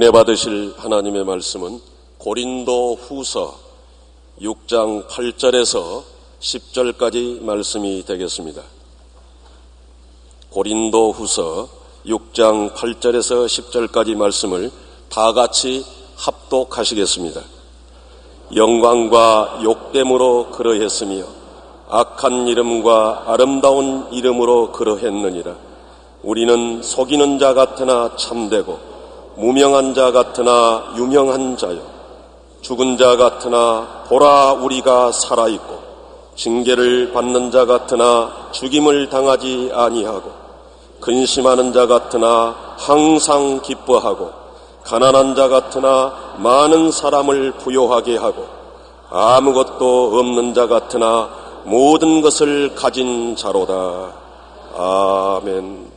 은혜 받으실 하나님의 말씀은 고린도 후서 6장 8절에서 10절까지 말씀이 되겠습니다. 고린도 후서 6장 8절에서 10절까지 말씀을 다 같이 합독하시겠습니다. 영광과 욕됨으로 그러했으며 악한 이름과 아름다운 이름으로 그러했느니라. 우리는 속이는 자 같으나 참되고 무명한 자 같으나 유명한 자요, 죽은 자 같으나 보라 우리가 살아있고, 징계를 받는 자 같으나 죽임을 당하지 아니하고, 근심하는 자 같으나 항상 기뻐하고, 가난한 자 같으나 많은 사람을 부요하게 하고, 아무것도 없는 자 같으나 모든 것을 가진 자로다. 아멘.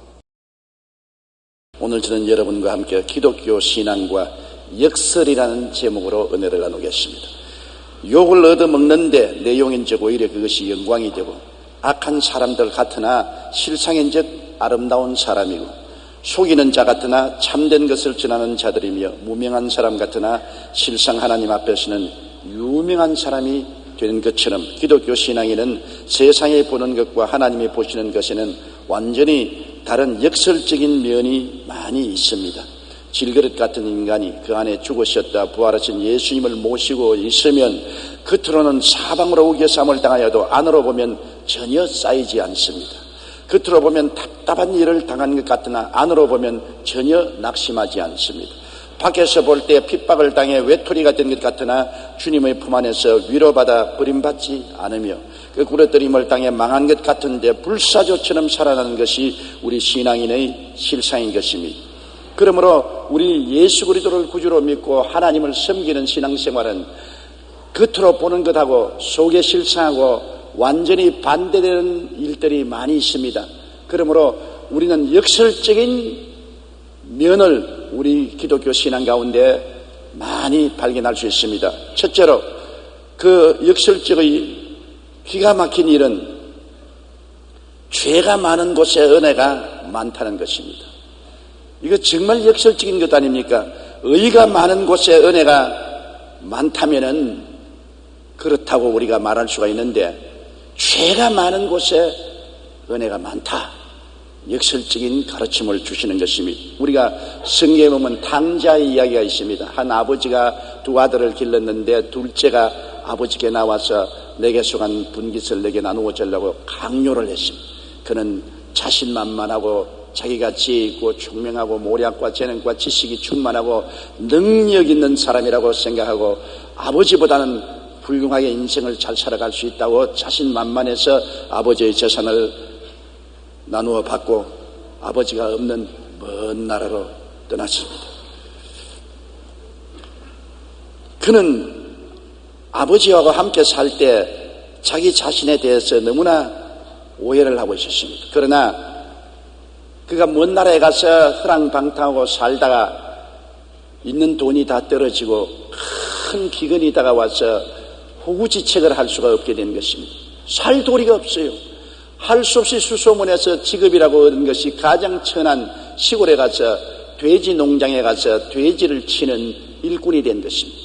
오늘 저는 여러분과 함께 기독교 신앙과 역설이라는 제목으로 은혜를 나누겠습니다. 욕을 얻어먹는데 내용인즉 오히려 그것이 영광이 되고, 악한 사람들 같으나 실상인즉 아름다운 사람이고, 속이는 자 같으나 참된 것을 전하는 자들이며, 무명한 사람 같으나 실상 하나님 앞에서는 유명한 사람이 되는 것처럼, 기독교 신앙에는 세상에 보는 것과 하나님이 보시는 것에는 완전히 다른 역설적인 면이 많이 있습니다. 질그릇 같은 인간이 그 안에 죽으셨다 부활하신 예수님을 모시고 있으면 겉으로는 사방으로 우겨쌈을 당하여도 안으로 보면 전혀 쌓이지 않습니다. 겉으로 보면 답답한 일을 당한 것 같으나 안으로 보면 전혀 낙심하지 않습니다. 밖에서 볼 때 핍박을 당해 외톨이가 된 것 같으나 주님의 품 안에서 위로받아 버림받지 않으며, 그 굴러뜨림을 당해 망한 것 같은데 불사조처럼 살아나는 것이 우리 신앙인의 실상인 것입니다. 그러므로 우리 예수 그리스도를 구주로 믿고 하나님을 섬기는 신앙생활은 겉으로 보는 것하고 속에 실상하고 완전히 반대되는 일들이 많이 있습니다. 그러므로 우리는 역설적인 면을 우리 기독교 신앙 가운데 많이 발견할 수 있습니다. 첫째로, 그 역설적의 기가 막힌 일은 죄가 많은 곳에 은혜가 많다는 것입니다. 이거 정말 역설적인 것 아닙니까? 의가 많은 곳에 은혜가 많다면은 그렇다고 우리가 말할 수가 있는데, 죄가 많은 곳에 은혜가 많다, 역설적인 가르침을 주시는 것입니다. 우리가 성경에 보면 탕자의 이야기가 있습니다. 한 아버지가 두 아들을 길렀는데 둘째가 아버지께 나와서 내게 속한 분깃을 내게 나누어 주려고 강요를 했습니다. 그는 자신만만하고 자기가 지혜 있고 총명하고 모략과 재능과 지식이 충만하고 능력 있는 사람이라고 생각하고 아버지보다는 훌륭하게 인생을 잘 살아갈 수 있다고 자신만만해서 아버지의 재산을 나누어 받고 아버지가 없는 먼 나라로 떠났습니다. 그는 아버지하고 함께 살 때 자기 자신에 대해서 너무나 오해를 하고 있었습니다. 그러나 그가 먼 나라에 가서 허랑방탕하고 살다가 있는 돈이 다 떨어지고 큰 기근이 다가와서 호구지책을 할 수가 없게 된 것입니다. 살 도리가 없어요. 할 수 없이 수소문해서 직업이라고 얻은 것이 가장 천한 시골에 가서 돼지 농장에 가서 돼지를 치는 일꾼이 된 것입니다.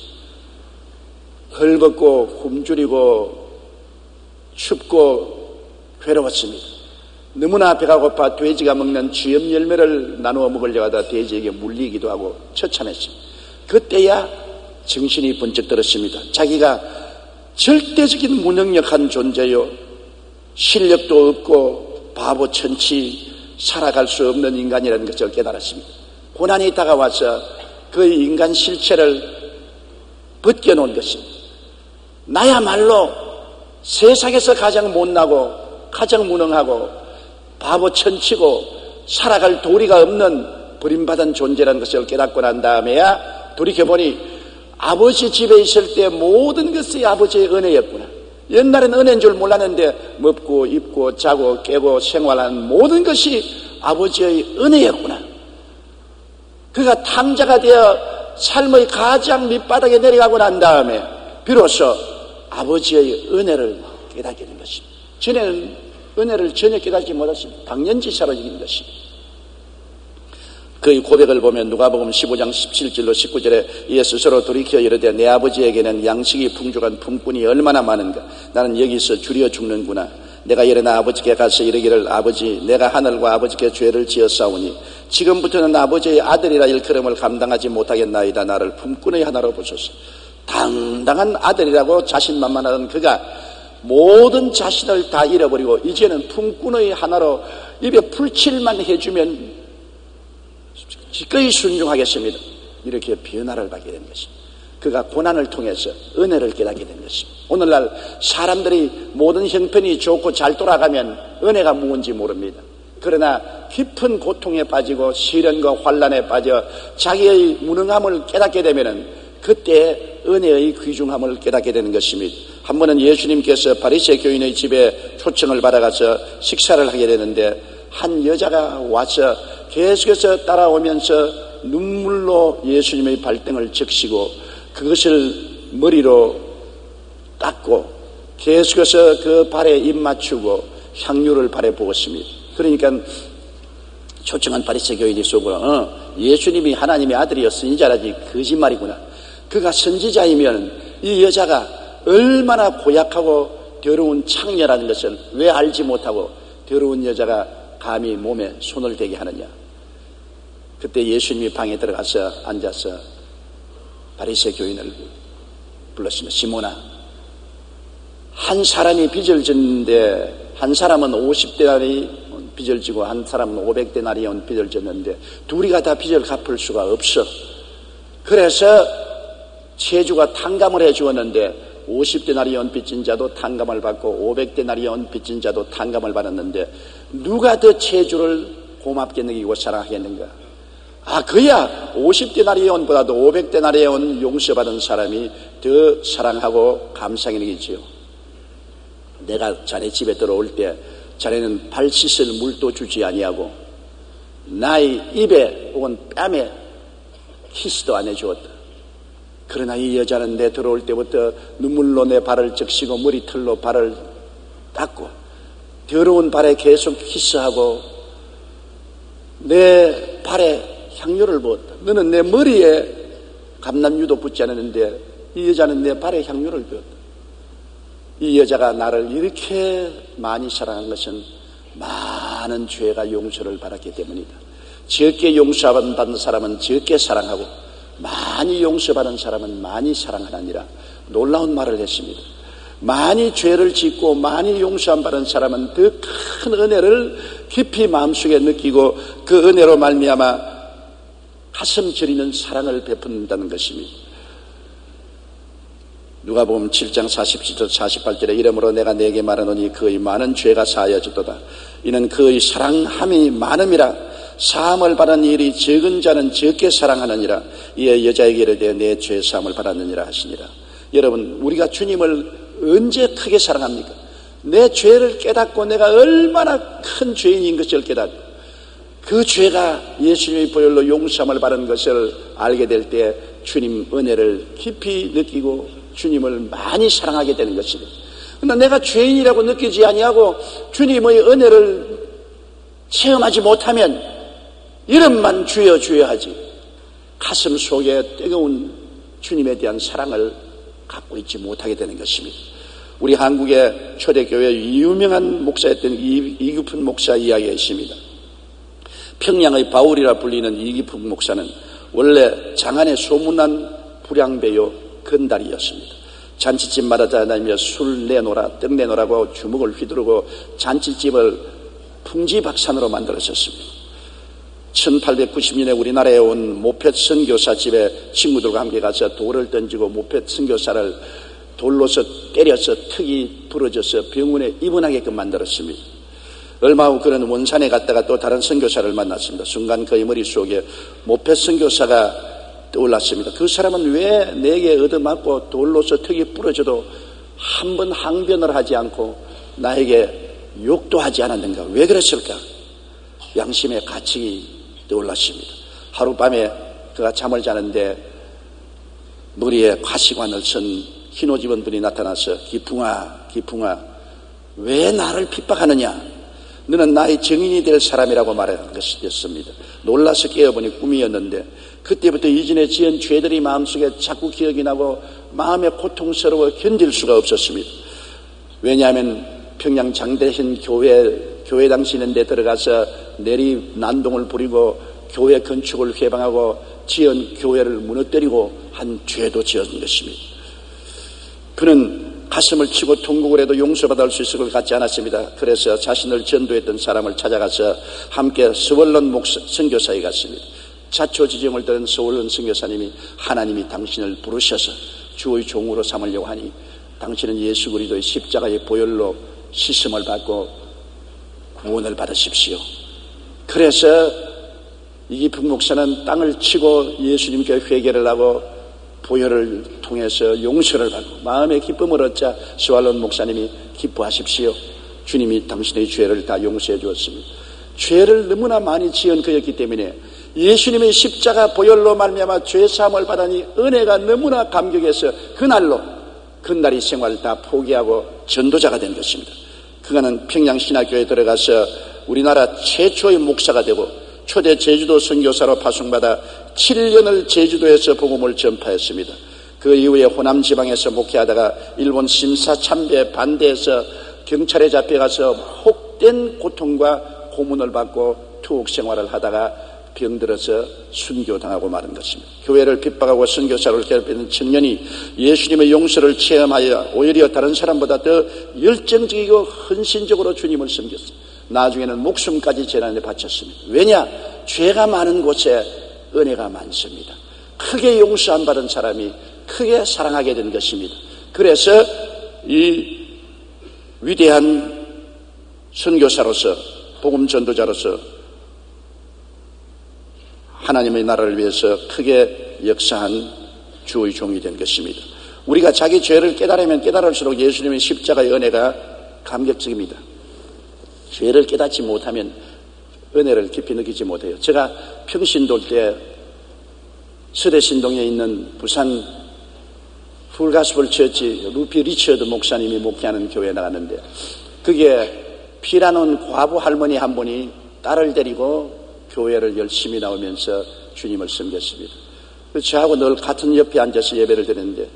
헐벗고 굶주리고 춥고 괴로웠습니다. 너무나 배가 고파 돼지가 먹는 쥐염 열매를 나누어 먹으려고 하다 돼지에게 물리기도 하고 처참했습니다. 그때야 정신이 번쩍 들었습니다. 자기가 절대적인 무능력한 존재요, 실력도 없고 바보천치 살아갈 수 없는 인간이라는 것을 깨달았습니다. 고난이 다가와서 그 인간 실체를 벗겨놓은 것입니다. 나야말로 세상에서 가장 못나고 가장 무능하고 바보천치고 살아갈 도리가 없는 버림받은 존재라는 것을 깨닫고 난 다음에야 돌이켜보니 아버지 집에 있을 때 모든 것이 아버지의 은혜였구나. 옛날엔 은혜인 줄 몰랐는데 먹고 입고 자고 깨고 생활하는 모든 것이 아버지의 은혜였구나. 그가 탕자가 되어 삶의 가장 밑바닥에 내려가고 난 다음에 비로소 아버지의 은혜를 깨닫게 된 것입니다. 전에는 은혜를 전혀 깨닫지 못했습니다. 당연지 사라지는 것입니다. 그의 고백을 보면 누가복음 15장 17절로 19절에 이에 스스로 돌이켜 이르되 내 아버지에게는 양식이 풍족한 품꾼이 얼마나 많은가. 나는 여기서 줄여 죽는구나. 내가 일어나 아버지께 가서 이르기를 아버지 내가 하늘과 아버지께 죄를 지었사오니 지금부터는 아버지의 아들이라 일컬음을 감당하지 못하겠나이다. 나를 품꾼의 하나로 보소서. 당당한 아들이라고 자신만만하던 그가 모든 자신을 다 잃어버리고 이제는 품꾼의 하나로 입에 풀칠만 해주면 기꺼이 순종하겠습니다. 이렇게 변화를 받게 된 것입니다. 그가 고난을 통해서 은혜를 깨닫게 된 것입니다. 오늘날 사람들이 모든 형편이 좋고 잘 돌아가면 은혜가 무언지 모릅니다. 그러나 깊은 고통에 빠지고 시련과 환난에 빠져 자기의 무능함을 깨닫게 되면 그때 은혜의 귀중함을 깨닫게 되는 것입니다. 한 번은 예수님께서 바리새 교인의 집에 초청을 받아가서 식사를 하게 되는데 한 여자가 와서 계속해서 따라오면서 눈물로 예수님의 발등을 적시고 그것을 머리로 닦고 계속해서 그 발에 입 맞추고 향유를 발에 부었습니다. 그러니까 초청한 바리새 교인이 속으로 예수님이 하나님의 아들이었으니 잘하지 거짓말이구나. 그가 선지자이면 이 여자가 얼마나 고약하고 더러운 창녀라는 것을 왜 알지 못하고 더러운 여자가 감히 몸에 손을 대게 하느냐. 그때 예수님이 방에 들어가서 앉아서 바리새 교인을 불렀습니다. 시몬아, 한 사람이 빚을 졌는데 한 사람은 50데나리 빚을 지고 한 사람은 500데나리 빚을 졌는데 둘이가 다 빚을 갚을 수가 없어. 그래서 채주가 탕감을 해 주었는데 50데나리 빚진 자도 탕감을 받고 500데나리 빚진 자도 탕감을 받았는데 누가 더 채주를 고맙게 느끼고 사랑하겠는가? 그야 50데나리온보다도 500데나리온 용서받은 사람이 더 사랑하고 감사하게 느끼지요. 내가 자네 집에 들어올 때 자네는 발 씻을 물도 주지 아니하고 나의 입에 혹은 뺨에 키스도 안 해주었다. 그러나 이 여자는 내 들어올 때부터 눈물로 내 발을 적시고 머리털로 발을 닦고 더러운 발에 계속 키스하고 내 발에 향유를 부었다. 너는 내 머리에 감람유도 붙지 않았는데 이 여자는 내 발에 향유를 부었다. 이 여자가 나를 이렇게 많이 사랑한 것은 많은 죄가 용서를 받았기 때문이다. 적게 용서받은 사람은 적게 사랑하고 많이 용서받은 사람은 많이 사랑하느니라. 놀라운 말을 했습니다. 많이 죄를 짓고 많이 용서 안 받은 사람은 더 큰 은혜를 깊이 마음속에 느끼고 그 은혜로 말미암아 가슴 저리는 사랑을 베푼다는 것입니다. 누가복음 7장 47절 48절에 이러므로 내가 네게 말하노니 그의 많은 죄가 사하여졌도다. 이는 그의 사랑함이 많음이라. 사함을 받은 일이 적은 자는 적게 사랑하느니라. 이에 여자에게 이르되 내 죄 사함을 받았느니라 하시니라. 여러분, 우리가 주님을 언제 크게 사랑합니까? 내 죄를 깨닫고 내가 얼마나 큰 죄인인 것을 깨닫고 그 죄가 예수님의 보혈로 용서함을 받은 것을 알게 될 때 주님 은혜를 깊이 느끼고 주님을 많이 사랑하게 되는 것입니다. 그러나 내가 죄인이라고 느끼지 아니하고 주님의 은혜를 체험하지 못하면 이름만 주여 주여 하지 가슴 속에 뜨거운 주님에 대한 사랑을 갖고 있지 못하게 되는 것입니다. 우리 한국의 초대교회 유명한 목사였던 이규풍 목사 이야기가 있습니다. 평양의 바울이라 불리는 이규풍 목사는 원래 장안의 소문난 불량배요 건달이었습니다. 잔치집마다 다니며 술 내놓으라 떡 내놓으라고 주먹을 휘두르고 잔치집을 풍지박산으로 만들었었습니다. 1890년에 우리나라에 온 모펫 선교사 집에 친구들과 함께 가서 돌을 던지고 모펫 선교사를 돌로서 때려서 턱이 부러져서 병원에 입원하게끔 만들었습니다. 얼마 후 그는 원산에 갔다가 또 다른 선교사를 만났습니다. 순간 그의 머릿속에 모펫 선교사가 떠올랐습니다. 그 사람은 왜 내게 얻어맞고 돌로서 턱이 부러져도 한 번 항변을 하지 않고 나에게 욕도 하지 않았는가? 왜 그랬을까? 양심의 가책이 떠올랐습니다. 하룻밤에 그가 잠을 자는데 머리에 가시관을 쓴 흰 옷 입은 분이 나타나서 기풍아 왜 나를 핍박하느냐? 너는 나의 증인이 될 사람이라고 말한 것이었습니다. 놀라서 깨어보니 꿈이었는데 그때부터 이전에 지은 죄들이 마음속에 자꾸 기억이 나고 마음에 고통스러워 견딜 수가 없었습니다. 왜냐하면 평양 장대신 교회 당시는 데 들어가서 내리 난동을 부리고 교회 건축을 회방하고 지은 교회를 무너뜨리고 한 죄도 지은 것입니다. 그는 가슴을 치고 통곡을 해도 용서받을 수 있을 것 같지 않았습니다. 그래서 자신을 전도했던 사람을 찾아가서 함께 서원론 선교사에 갔습니다. 자초지종을 들은 서원론 선교사님이 하나님이 당신을 부르셔서 주의 종으로 삼으려고 하니 당신은 예수 그리스도의 십자가의 보혈로 씻음을 받고 구원을 받으십시오. 그래서 이기풍 목사는 땅을 치고 예수님께 회개를 하고 보혈을 통해서 용서를 받고 마음의 기쁨을 얻자 스왈론 목사님이 기뻐하십시오. 주님이 당신의 죄를 다 용서해 주었습니다. 죄를 너무나 많이 지은 그였기 때문에 예수님의 십자가 보혈로 말미암아 죄사함을 받으니 은혜가 너무나 감격해서 그날이 생활을 다 포기하고 전도자가 된 것입니다. 그가는 평양신학교에 들어가서 우리나라 최초의 목사가 되고 초대 제주도 선교사로 파송받아 7년을 제주도에서 복음을 전파했습니다. 그 이후에 호남 지방에서 목회하다가 일본 심사 참배에 반대해서 경찰에 잡혀가서 혹된 고통과 고문을 받고 투옥 생활을 하다가 병들어서 순교당하고 마는 것입니다. 교회를 핍박하고 선교사를 괴롭히는 청년이 예수님의 용서를 체험하여 오히려 다른 사람보다 더 열정적이고 헌신적으로 주님을 섬겼습니다. 나중에는 목숨까지 재난에 바쳤습니다. 왜냐? 죄가 많은 곳에 은혜가 많습니다. 크게 용서 안 받은 사람이 크게 사랑하게 된 것입니다. 그래서 이 위대한 선교사로서 복음 전도자로서 하나님의 나라를 위해서 크게 역사한 주의 종이 된 것입니다. 우리가 자기 죄를 깨달으면 깨달을수록 예수님의 십자가의 은혜가 감격적입니다. 죄를 깨닫지 못하면 은혜를 깊이 느끼지 못해요. 제가 평신도 때 서대신동에 있는 부산 풀가스볼 처치 루피 리처드 목사님이 목회하는 교회에 나갔는데 그게 피라는 과부 할머니 한 분이 딸을 데리고 교회를 열심히 나오면서 주님을 섬겼습니다. 저하고 늘 같은 옆에 앉아서 예배를 드렸는데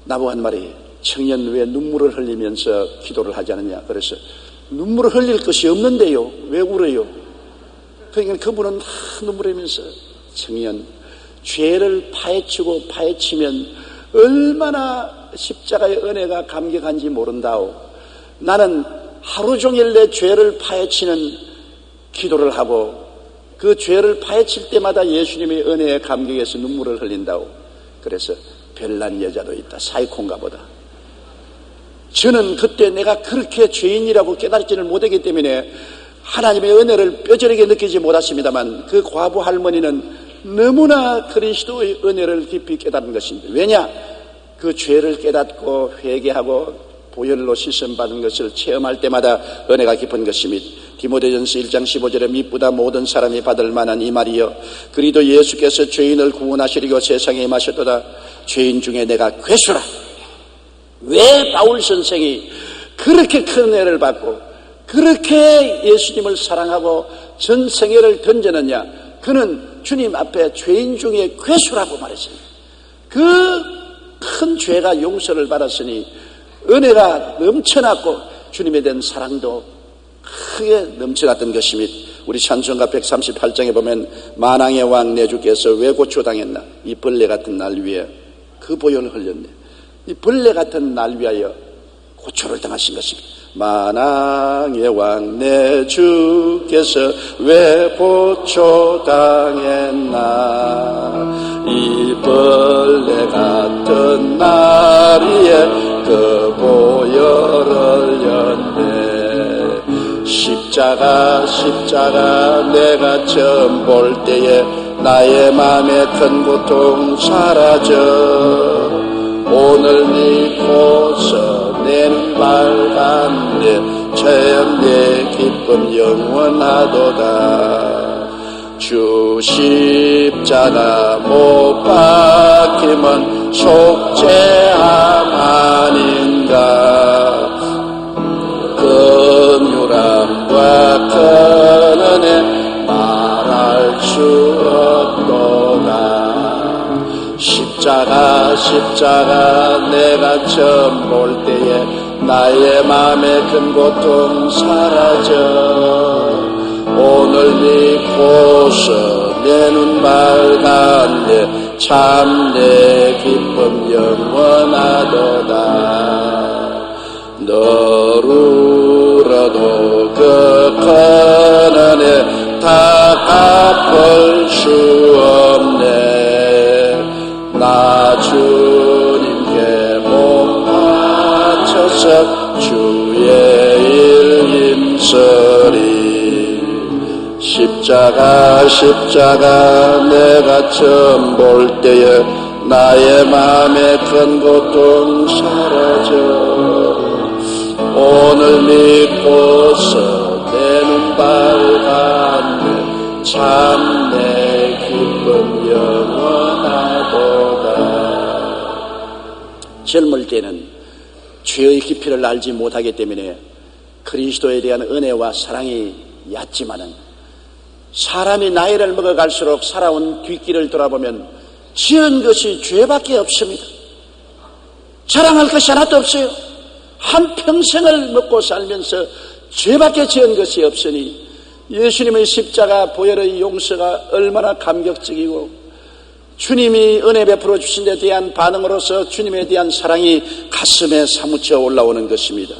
나보고 한 말이 청년 왜 눈물을 흘리면서 기도를 하지 않느냐. 그래서 눈물을 흘릴 것이 없는데요. 왜 울어요? 그러니까 그분은 눈물 흘리면서 청년 죄를 파헤치면 얼마나 십자가의 은혜가 감격한지 모른다오. 나는 하루 종일 내 죄를 파헤치는 기도를 하고 그 죄를 파헤칠 때마다 예수님의 은혜에 감격해서 눈물을 흘린다오. 그래서 별난 여자도 있다. 사이콘가 보다. 저는 그때 내가 그렇게 죄인이라고 깨달지를 못했기 때문에 하나님의 은혜를 뼈저리게 느끼지 못했습니다만 그 과부 할머니는 너무나 그리스도의 은혜를 깊이 깨달은 것입니다. 왜냐? 그 죄를 깨닫고 회개하고 보혈로 씻음 받은 것을 체험할 때마다 은혜가 깊은 것입니다. 디모데전서 1장 15절에 미쁘다 모든 사람이 받을 만한 이 말이여 그리도 예수께서 죄인을 구원하시려고 세상에 임하셨도다. 죄인 중에 내가 괴수라. 왜 바울 선생이 그렇게 큰 은혜를 받고 그렇게 예수님을 사랑하고 전 생애를 던졌느냐? 그는 주님 앞에 죄인 중에 괴수라고 말했습니다. 그 큰 죄가 용서를 받았으니 은혜가 넘쳐났고 주님에 대한 사랑도 크게 넘쳐났던 것입니다. 우리 찬송가 138장에 보면 만왕의 왕 내 주께서 왜 고초당했나? 이 벌레 같은 날 위에 그 보혈을 흘렸네. 이 벌레 같은 날 위하여 고초를 당하신 것입니다. 만왕의 왕 내 주께서 왜 고초당했나? 이 벌레 같은 날 위에 그 보혈을 흘렸네. 십자가 내가 처음 볼 때에 나의 마음에 큰 고통 사라져. 오늘 믿고서 내 눈 밝았네. 처음 내 기쁨 영원하도다. 주 십자가 못 박힘은 속죄함 아닌가. 긍휼함과 큰 은혜 말할 수 없도다. 십자가 내가 처음 볼 때에 나의 맘의 큰 고통 사라져. 오늘 믿고서 내 눈 밝았네. 참 내 기쁨 영원하도다. 너로라도 그 큰 은혜 다 갚을 수 없네. 나 주님께 몸 바쳐서 주의 일 힘쓰리. 십자가 내가 처음 볼 때에 나의 마음의 큰 고통 사라져. 오늘 믿고서 내 눈 밝았네. 참 내 기쁨 영원하도다. 젊을 때는 죄의 깊이를 알지 못하기 때문에 그리스도에 대한 은혜와 사랑이 얕지만은 사람이 나이를 먹어갈수록 살아온 뒷길을 돌아보면 지은 것이 죄밖에 없습니다. 자랑할 것이 하나도 없어요. 한평생을 먹고 살면서 죄밖에 지은 것이 없으니 예수님의 십자가 보혈의 용서가 얼마나 감격적이고 주님이 은혜 베풀어 주신 데 대한 반응으로서 주님에 대한 사랑이 가슴에 사무쳐 올라오는 것입니다.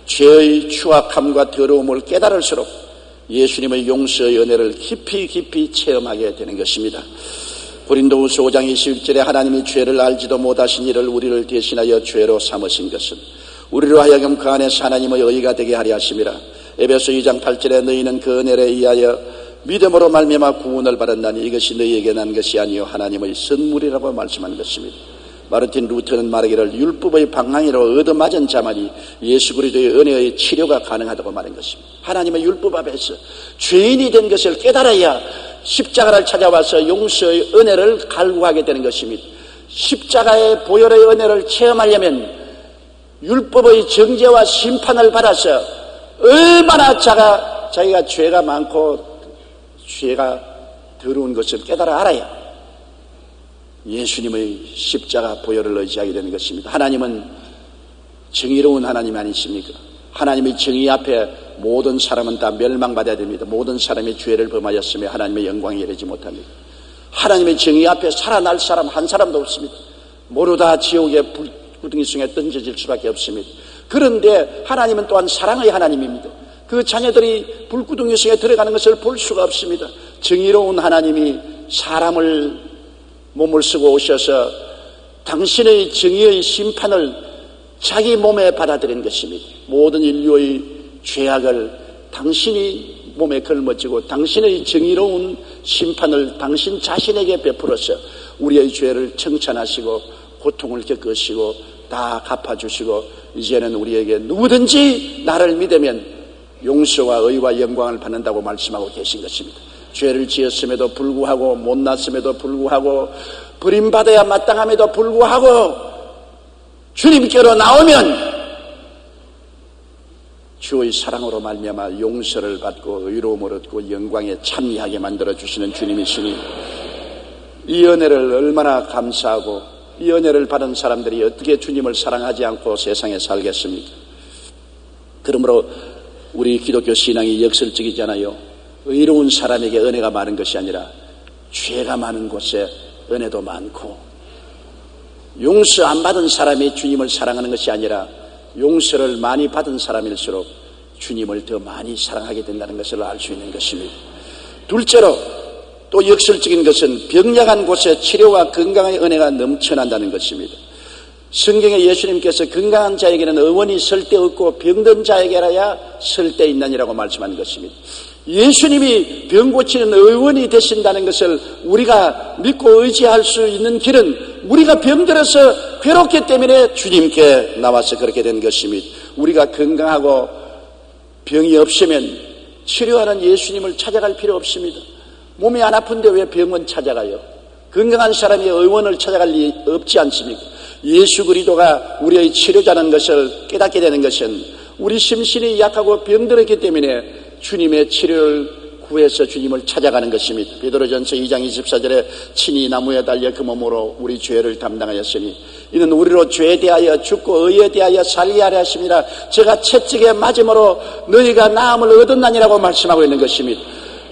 죄의 추악함과 더러움을 깨달을수록 예수님의 용서의 은혜를 깊이 체험하게 되는 것입니다. 고린도후서 5장 21절에 하나님이 죄를 알지도 못하신 이를 우리를 대신하여 죄로 삼으신 것은 우리로 하여금 그 안에서 하나님의 의가 되게 하려 하심이라. 에베소 2장 8절에 너희는 그 은혜를 의하여 믿음으로 말미암아 구원을 받았나니 이것이 너희에게 난 것이 아니요 하나님의 선물이라고 말씀한 것입니다. 마르틴 루터는 말하기를 율법의 방랑이로 얻어맞은 자만이 예수 그리스도의 은혜의 치료가 가능하다고 말한 것입니다. 하나님의 율법 앞에서 죄인이 된 것을 깨달아야 십자가를 찾아와서 용서의 은혜를 갈구하게 되는 것입니다. 십자가의 보혈의 은혜를 체험하려면 율법의 정죄와 심판을 받아서 얼마나 자기가 죄가 많고 죄가 더러운 것을 깨달아 알아야 예수님의 십자가 보혈을 의지하게 되는 것입니다. 하나님은 정의로운 하나님 아니십니까? 하나님의 정의 앞에 모든 사람은 다 멸망받아야 됩니다. 모든 사람이 죄를 범하였으며 하나님의 영광에 이르지 못합니다. 하나님의 정의 앞에 살아날 사람 한 사람도 없습니다. 모두 다 지옥의 불구덩이 속에 던져질 수밖에 없습니다. 그런데 하나님은 또한 사랑의 하나님입니다. 그 자녀들이 불구덩이 속에 들어가는 것을 볼 수가 없습니다. 정의로운 하나님이 사람을 몸을 쓰고 오셔서 당신의 정의의 심판을 자기 몸에 받아들인 것입니다. 모든 인류의 죄악을 당신이 몸에 걸머지고 당신의 정의로운 심판을 당신 자신에게 베풀어서 우리의 죄를 청산하시고 고통을 겪으시고 다 갚아주시고 이제는 우리에게 누구든지 나를 믿으면 용서와 의와 영광을 받는다고 말씀하고 계신 것입니다. 죄를 지었음에도 불구하고 못났음에도 불구하고 버림받아야 마땅함에도 불구하고 주님께로 나오면 주의 사랑으로 말미암아 용서를 받고 의로움을 얻고 영광에 참여하게 만들어주시는 주님이시니 이 은혜를 얼마나 감사하고 이 은혜를 받은 사람들이 어떻게 주님을 사랑하지 않고 세상에 살겠습니까? 그러므로 우리 기독교 신앙이 역설적이잖아요. 의로운 사람에게 은혜가 많은 것이 아니라 죄가 많은 곳에 은혜도 많고, 용서 안 받은 사람이 주님을 사랑하는 것이 아니라 용서를 많이 받은 사람일수록 주님을 더 많이 사랑하게 된다는 것을 알 수 있는 것입니다. 둘째로 또 역설적인 것은 병약한 곳에 치료와 건강의 은혜가 넘쳐난다는 것입니다. 성경에 예수님께서 건강한 자에게는 의원이 설데 없고 병든 자에게라야 설데 있나니라고 말씀한 것입니다. 예수님이 병 고치는 의원이 되신다는 것을 우리가 믿고 의지할 수 있는 길은 우리가 병들어서 괴롭기 때문에 주님께 나와서 그렇게 된 것입니다. 우리가 건강하고 병이 없으면 치료하는 예수님을 찾아갈 필요 없습니다. 몸이 안 아픈데 왜 병원 찾아가요? 건강한 사람이 의원을 찾아갈 리 없지 않습니까? 예수 그리스도가 우리의 치료자라는 것을 깨닫게 되는 것은 우리 심신이 약하고 병들었기 때문에 주님의 치료를 구해서 주님을 찾아가는 것입니다. 베드로전서 2장 24절에 친히 나무에 달려 그 몸으로 우리 죄를 담당하였으니 이는 우리로 죄에 대하여 죽고 의에 대하여 살게 하려 하심이라. 제가 채찍에 맞음으로 너희가 나음을 얻었나니라고 말씀하고 있는 것입니다.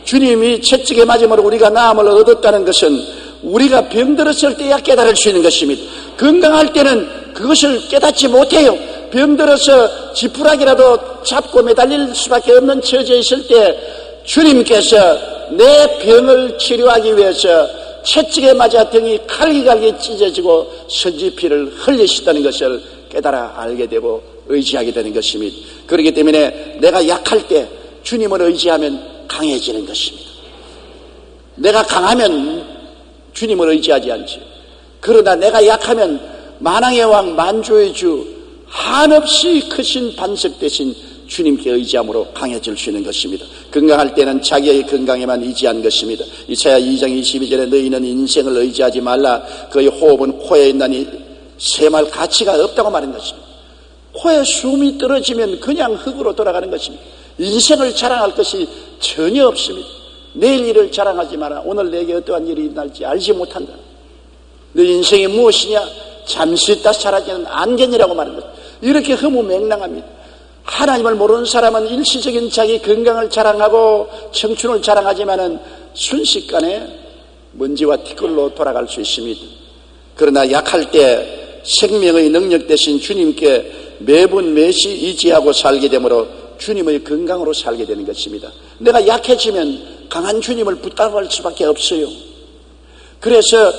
주님이 채찍에 맞음으로 우리가 나음을 얻었다는 것은 우리가 병들었을 때야 깨달을 수 있는 것입니다. 건강할 때는 그것을 깨닫지 못해요. 병들어서 지푸라기라도 잡고 매달릴 수밖에 없는 처지에 있을 때 주님께서 내 병을 치료하기 위해서 채찍에 맞아 등이 갈기갈기 찢어지고 선지피를 흘리시다는 것을 깨달아 알게 되고 의지하게 되는 것입니다. 그렇기 때문에 내가 약할 때 주님을 의지하면 강해지는 것입니다. 내가 강하면 주님을 의지하지 않지. 그러나 내가 약하면 만왕의 왕 만주의 주 한없이 크신 반석 대신 주님께 의지함으로 강해질 수 있는 것입니다. 건강할 때는 자기의 건강에만 의지한 것입니다. 이사야 2장 22절에 너희는 인생을 의지하지 말라. 그의 호흡은 코에 있나니 셈할 가치가 없다고 말한 것입니다. 코에 숨이 떨어지면 그냥 흙으로 돌아가는 것입니다. 인생을 자랑할 것이 전혀 없습니다. 내일 일을 자랑하지 마라. 오늘 내게 어떠한 일이 날지 알지 못한다. 너 인생이 무엇이냐? 잠시 있다 사라지는 안견이라고 말하는 것. 이렇게 허무맹랑합니다. 하나님을 모르는 사람은 일시적인 자기 건강을 자랑하고 청춘을 자랑하지만은 순식간에 먼지와 티끌로 돌아갈 수 있습니다. 그러나 약할 때 생명의 능력 대신 주님께 매분 매시 의지하고 살게 되므로 주님의 건강으로 살게 되는 것입니다. 내가 약해지면 강한 주님을 붙잡을 수밖에 없어요. 그래서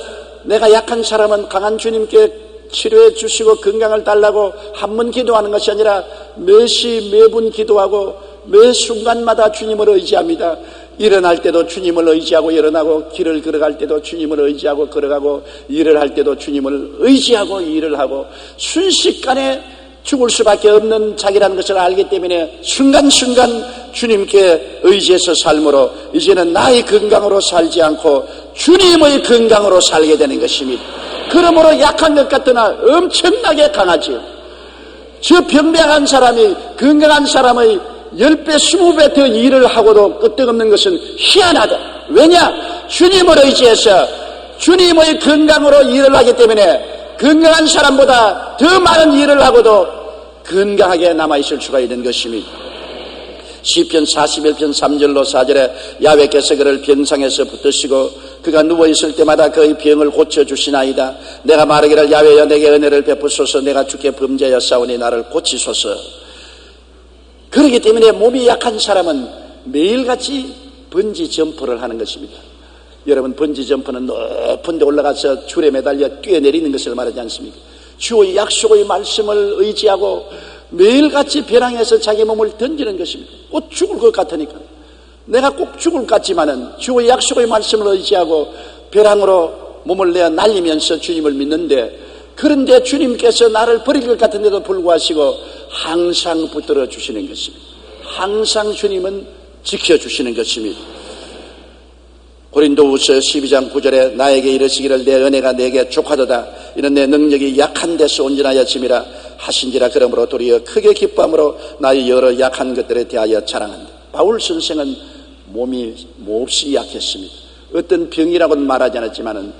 내가 약한 사람은 강한 주님께 치료해 주시고 건강을 달라고 한 번 기도하는 것이 아니라 매시 매분 기도하고 매 순간마다 주님을 의지합니다. 일어날 때도 주님을 의지하고 일어나고, 길을 걸어갈 때도 주님을 의지하고 걸어가고, 일을 할 때도 주님을 의지하고 일을 하고, 순식간에 죽을 수밖에 없는 자기라는 것을 알기 때문에 순간순간 주님께 의지해서 삶으로 이제는 나의 건강으로 살지 않고 주님의 건강으로 살게 되는 것입니다. 그러므로 약한 것 같으나 엄청나게 강하지요. 저 병명한 사람이 건강한 사람의 10배, 20배 더 일을 하고도 끄떡없는 것은 희한하다. 왜냐? 주님을 의지해서 주님의 건강으로 일을 하기 때문에 건강한 사람보다 더 많은 일을 하고도 건강하게 남아있을 수가 있는 것입니다. 시편 41편 3절로 4절에 야훼께서 그를 병상에서 붙드시고 그가 누워있을 때마다 그의 병을 고쳐주시나이다. 내가 말하기를 야훼여 내게 은혜를 베푸소서. 내가 주께 범죄하였사오니 나를 고치소서. 그렇기 때문에 몸이 약한 사람은 매일같이 번지 점프를 하는 것입니다. 여러분, 번지 점프는 높은 데 올라가서 줄에 매달려 뛰어내리는 것을 말하지 않습니까? 주의 약속의 말씀을 의지하고 매일같이 벼랑에서 자기 몸을 던지는 것입니다. 꼭 죽을 것 같으니까. 내가 꼭 죽을 것 같지만은 주의 약속의 말씀을 의지하고 벼랑으로 몸을 내어 날리면서 주님을 믿는데, 그런데 주님께서 나를 버릴 것 같은데도 불구하시고 항상 붙들어 주시는 것입니다. 항상 주님은 지켜주시는 것입니다. 고린도후서 12장 9절에 나에게 이르시기를 내 은혜가 내게 족하도다. 이는 내 능력이 약한 데서 온전하여짐이라 하신지라. 그러므로 도리어 크게 기뻐함으로 나의 여러 약한 것들에 대하여 자랑한다. 바울 선생은 몸이 몹시 약했습니다. 어떤 병이라고는 말하지 않았지만은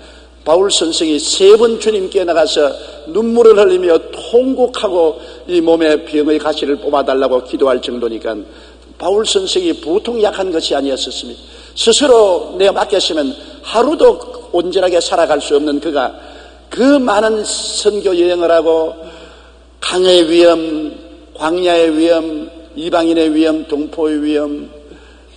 바울 선생이 3번 주님께 나가서 눈물을 흘리며 통곡하고 이 몸의 병의 가시를 뽑아달라고 기도할 정도니까 바울 선생이 보통 약한 것이 아니었습니다. 스스로 내가 맡겼으면 하루도 온전하게 살아갈 수 없는 그가 그 많은 선교 여행을 하고 강의 위험, 광야의 위험, 이방인의 위험, 동포의 위험,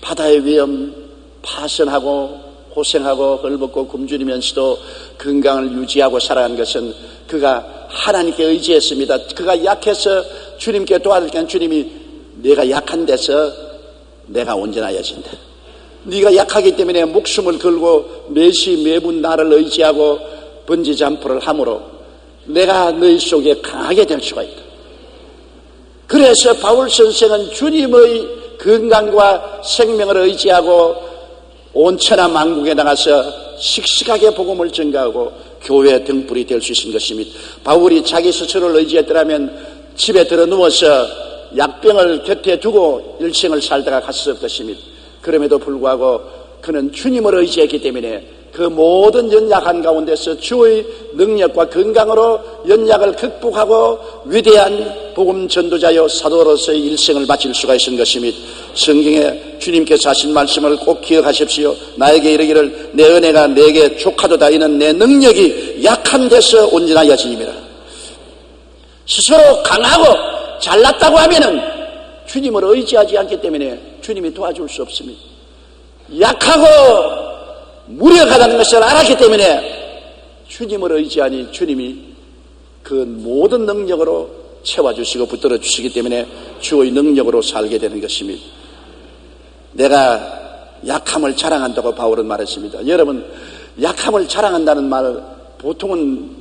바다의 위험 파선하고 고생하고 헐벗고 굶주리면서도 건강을 유지하고 살아간 것은 그가 하나님께 의지했습니다. 그가 약해서 주님께 도와드리니까 주님이 내가 약한 데서 내가 온전하여진다. 네가 약하기 때문에 목숨을 걸고 매시 매분 나를 의지하고 번지점프를 함으로 내가 너희 속에 강하게 될 수가 있다. 그래서 바울 선생은 주님의 건강과 생명을 의지하고 온 천하 만국에 나가서 씩씩하게 복음을 전가하고 교회 등불이 될 수 있는 것입니다. 바울이 자기 스스로를 의지했더라면 집에 들어 누워서 약병을 곁에 두고 일생을 살다가 갔을 것입니다. 그럼에도 불구하고 그는 주님을 의지했기 때문에 그 모든 연약한 가운데서 주의 능력과 건강으로 연약을 극복하고 위대한 복음 전도자여 사도로서의 일생을 마칠 수가 있는 것입니다. 성경에 주님께서 하신 말씀을 꼭 기억하십시오. 나에게 이르기를 내 은혜가 내게 족하도다. 이는 내 능력이 약한 데서 온전하여짐이라. 스스로 강하고 잘났다고 하면은 주님을 의지하지 않기 때문에 주님이 도와줄 수 없습니다. 약하고 무력하다는 것을 알았기 때문에 주님을 의지하니 주님이 그 모든 능력으로 채워주시고 붙들어 주시기 때문에 주의 능력으로 살게 되는 것입니다. 내가 약함을 자랑한다고 바울은 말했습니다. 여러분, 약함을 자랑한다는 말 보통은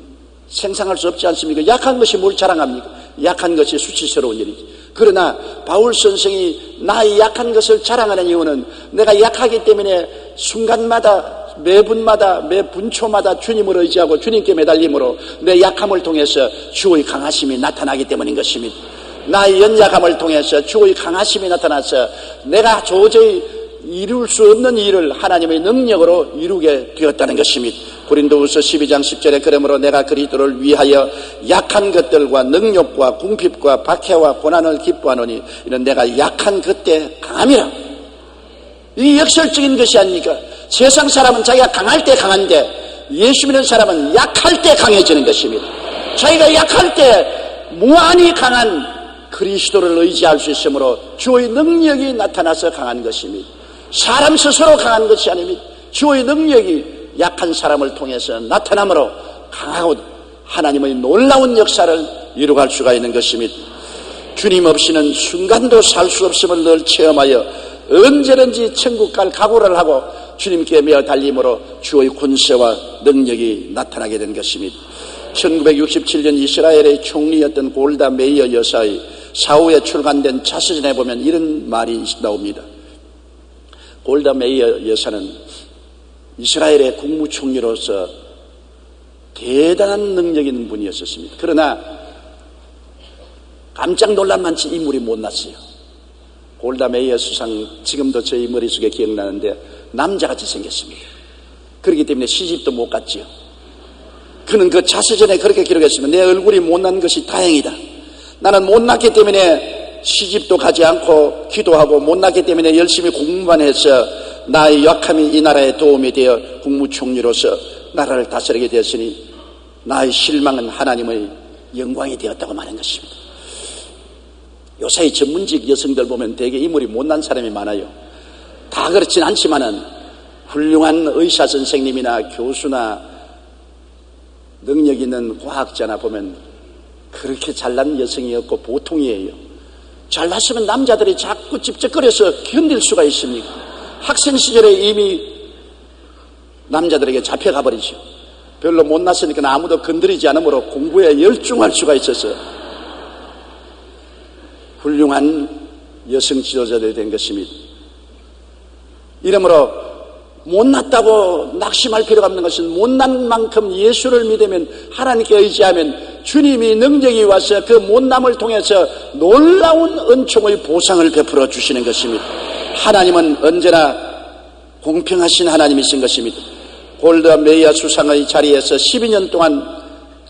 생각할 수 없지 않습니까? 약한 것이 뭘 자랑합니까? 약한 것이 수치스러운 일이지. 그러나 바울 선생이 나의 약한 것을 자랑하는 이유는 내가 약하기 때문에 순간마다 매분마다 매 분초마다 주님을 의지하고 주님께 매달림으로 내 약함을 통해서 주의 강하심이 나타나기 때문인 것입니다. 나의 연약함을 통해서 주의 강하심이 나타나서 내가 도저히 이룰 수 없는 일을 하나님의 능력으로 이루게 되었다는 것입니다. 고린도후서 12장 10절에 그러므로 내가 그리스도를 위하여 약한 것들과 능력과 궁핍과 박해와 고난을 기뻐하노니 이는 내가 약한 그때 강함이라. 이 역설적인 것이 아닙니까? 세상 사람은 자기가 강할 때 강한데 예수 믿는 사람은 약할 때 강해지는 것입니다. 자기가 약할 때 무한히 강한 그리스도를 의지할 수 있으므로 주의 능력이 나타나서 강한 것입니다. 사람 스스로 강한 것이 아닙니다. 주의 능력이 약한 사람을 통해서 나타남으로 강하고 하나님의 놀라운 역사를 이루어갈 수가 있는 것입니다. 주님 없이는 순간도 살 수 없음을 늘 체험하여 언제든지 천국 갈 각오를 하고 주님께 매어 달림으로 주의 권세와 능력이 나타나게 된 것입니다. 1967년 이스라엘의 총리였던 골다 메이어 여사의 사후에 출간된 자서전에 보면 이런 말이 나옵니다. 골다 메이어 여사는 이스라엘의 국무총리로서 대단한 능력 있는 분이었습니다. 그러나 깜짝 놀란 만치 인물이 못났어요. 골다 메이어 수상 지금도 저희 머릿속에 기억나는데 남자같이 생겼습니다. 그렇기 때문에 시집도 못 갔지요. 그는 그 자서전에 그렇게 기록했습니다. 내 얼굴이 못난 것이 다행이다. 나는 못났기 때문에 시집도 가지 않고 기도하고 못났기 때문에 열심히 공부만 해서 나의 약함이 이 나라에 도움이 되어 국무총리로서 나라를 다스리게 되었으니 나의 실망은 하나님의 영광이 되었다고 말한 것입니다. 요새 전문직 여성들 보면 되게 인물이 못난 사람이 많아요. 다 그렇진 않지만은 훌륭한 의사 선생님이나 교수나 능력 있는 과학자나 보면 그렇게 잘난 여성이었고 보통이에요. 잘났으면 남자들이 자꾸 찝쩍거려서 견딜 수가 있습니까? 학생 시절에 이미 남자들에게 잡혀가 버리죠. 별로 못났으니까 아무도 건드리지 않으므로 공부에 열중할 수가 있어서 훌륭한 여성 지도자들이 된 것입니다. 이러므로 못났다고 낙심할 필요가 없는 것은 못난 만큼 예수를 믿으면 하나님께 의지하면 주님이 능력이 와서 그 못남을 통해서 놀라운 은총의 보상을 베풀어 주시는 것입니다. 하나님은 언제나 공평하신 하나님이신 것입니다. 골다 메이어 수상의 자리에서 12년 동안